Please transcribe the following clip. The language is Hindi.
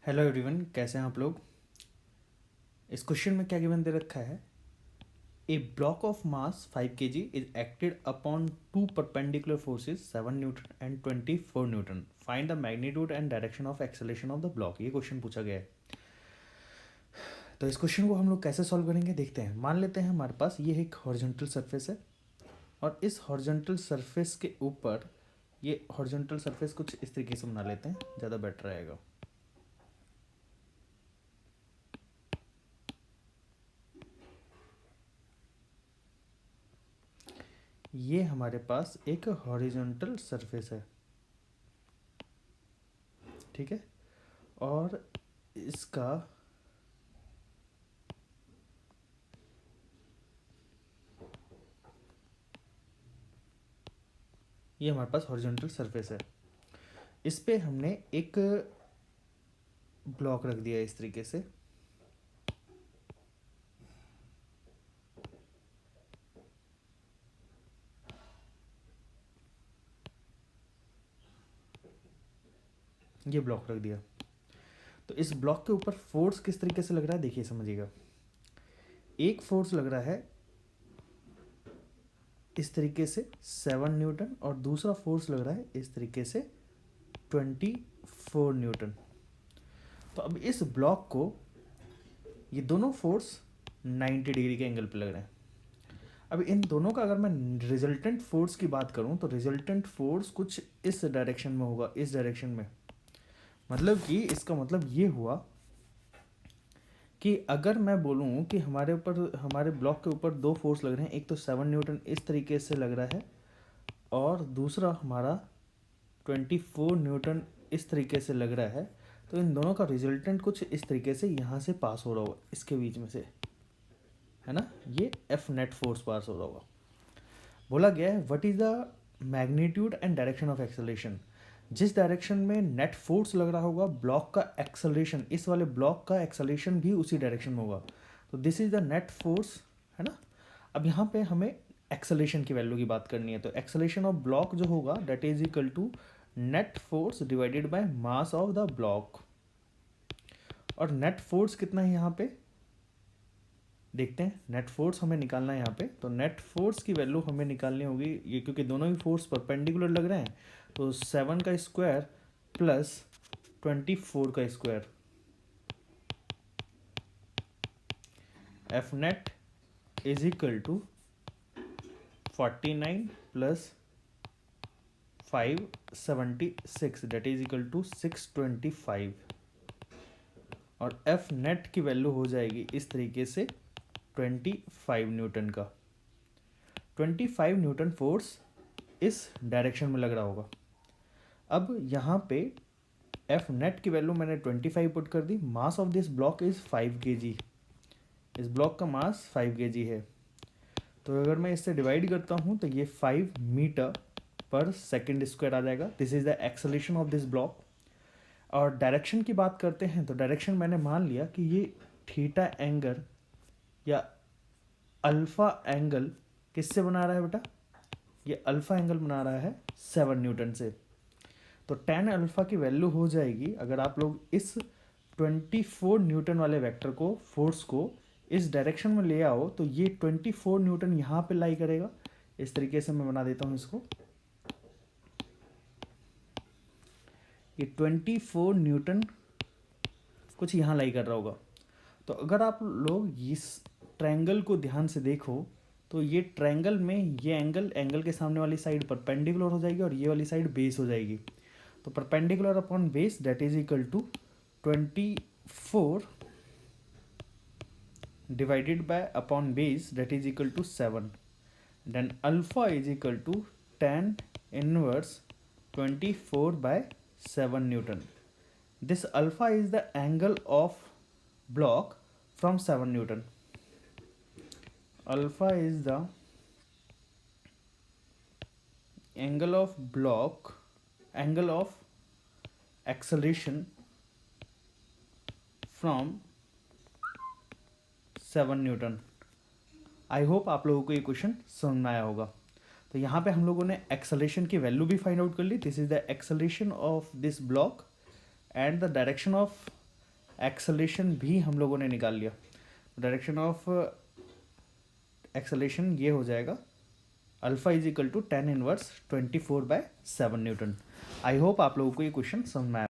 हेलो एवरीवन, कैसे हैं आप लोग। इस क्वेश्चन में क्या गिवन दे रखा है। A block of mass 5 kg is acted upon two perpendicular forces 7 newton and 24 newton. Find the magnitude and direction of acceleration of the block. ये क्वेश्चन पूछा गया है। तो इस क्वेश्चन को हम लोग कैसे सॉल्व करेंगे देखते हैं। मान लेते हैं हमारे पास ये एक हॉरिजॉन्टल सरफेस है और इस हॉरिजॉन्टल सरफेस के ऊपर ये हॉरिजॉन्टल सरफेस कुछ इस तरीके से बना लेते हैं, ज़्यादा बेटर रहेगा। ये हमारे पास एक हॉरिजॉन्टल सरफेस है, ठीक है। और इसका ये हमारे पास हॉरिजॉन्टल सरफेस है। इस पे हमने एक ब्लॉक रख दिया इस तरीके से। ये ब्लॉक रख दिया। तो इस ब्लॉक के ऊपर फोर्स किस तरीके से लग रहा है देखिए, समझिएगा। एक फोर्स लग रहा है इस तरीके से 7 न्यूटन और दूसरा फोर्स लग रहा है इस तरीके से 24 न्यूटन। तो अब इस ब्लॉक को ये दोनों फोर्स 90 डिग्री के एंगल पे लग रहे हैं। अब इन दोनों का अगर मैं रिजल्टेंट फोर्स की बात करूं तो रिजल्टेंट फोर्स कुछ इस डायरेक्शन में होगा, इस डायरेक्शन में। मतलब कि इसका मतलब ये हुआ कि अगर मैं बोलूं कि हमारे ऊपर, हमारे ब्लॉक के ऊपर दो फोर्स लग रहे हैं, एक तो 7 न्यूटन इस तरीके से लग रहा है और दूसरा हमारा 24 न्यूटन इस तरीके से लग रहा है, तो इन दोनों का रिजल्टेंट कुछ इस तरीके से यहाँ से पास हो रहा होगा, इसके बीच में से, है ना। ये एफ नेट फोर्स पास हो रहा होगा। बोला गया है what is the magnitude and direction of acceleration. जिस डायरेक्शन में नेट फोर्स लग रहा होगा, ब्लॉक का एक्सेलरेशन, इस वाले ब्लॉक का एक्सेलरेशन भी उसी डायरेक्शन में होगा। तो this is the net force, है ना। अब यहाँ पे हमें एक्सेलरेशन की वैल्यू की बात करनी है। तो एक्सेलरेशन ऑफ ब्लॉक जो होगा that is equal to net force divided by mass of the block. और नेट फोर्स कितना है यहाँ पे देखते हैं। नेट फोर्स हमें निकालना है यहाँ पे। तो नेट फोर्स की वैल्यू हमें निकालनी होगी, ये क्योंकि दोनों ही फोर्स परपेंडिकुलर लग रहे हैं। तो 7 का स्क्वायर प्लस 24 का square, F net is equal to 49 plus 576 that is equal to 625। और एफ नेट की वैल्यू हो जाएगी इस तरीके से 25 न्यूटन का। 25 न्यूटन फोर्स इस डायरेक्शन में लग रहा होगा। अब यहाँ पे एफ नेट की वैल्यू मैंने 25 पुट कर दी। Mass of this block is 5 kg। इस ब्लॉक का मास 5 kg है। तो अगर मैं इससे डिवाइड करता हूँ तो ये 5 मीटर पर सेकेंड स्क्वायर आ जाएगा। This is the acceleration of this block. और डायरेक्शन की बात करते हैं तो डायरेक्शन मैंने मान लिया कि ये थीटा एंगल या अल्फा एंगल किससे बना रहा है बेटा, ये अल्फा एंगल बना रहा है 7 न्यूटन से। तो tan अल्फा की वैल्यू हो जाएगी, अगर आप लोग इस 24 न्यूटन वाले वेक्टर को, फोर्स को इस डायरेक्शन में ले आओ तो ये 24 न्यूटन यहाँ पे लाई करेगा। इस तरीके से मैं बना देता हूँ इसको। ये 24 न्यूटन कुछ यहाँ लाई कर रहा होगा। तो अगर आप लोग इस ट्रायंगल को ध्यान से देखो तो ये ट्रायंगल में ये एंगल, एंगल के सामने वाली साइड परपेंडिकुलर हो जाएगी और ये वाली साइड बेस हो जाएगी। तो perpendicular upon base that is equal to 24 divided by upon base that is equal to 7। Then alpha is equal to tan inverse 24 by 7 Newton. This alpha is the angle of block from 7 Newton. Alpha is the angle of block, angle of acceleration from 7 Newton. I hope आप लोगों को ये क्वेश्चन समझ में आया होगा। तो यहाँ पे हम लोगों ने एक्सेलरेशन की वैल्यू भी फाइंड आउट कर ली। This is the acceleration of this block and the direction of acceleration भी हम लोगों ने निकाल लिया। डायरेक्शन ऑफ एक्सेलेरेशन ये हो जाएगा alpha is equal to 10 inverse 24/7 newton. I hope आप लोगों को ये क्वेश्चन समझ में आया।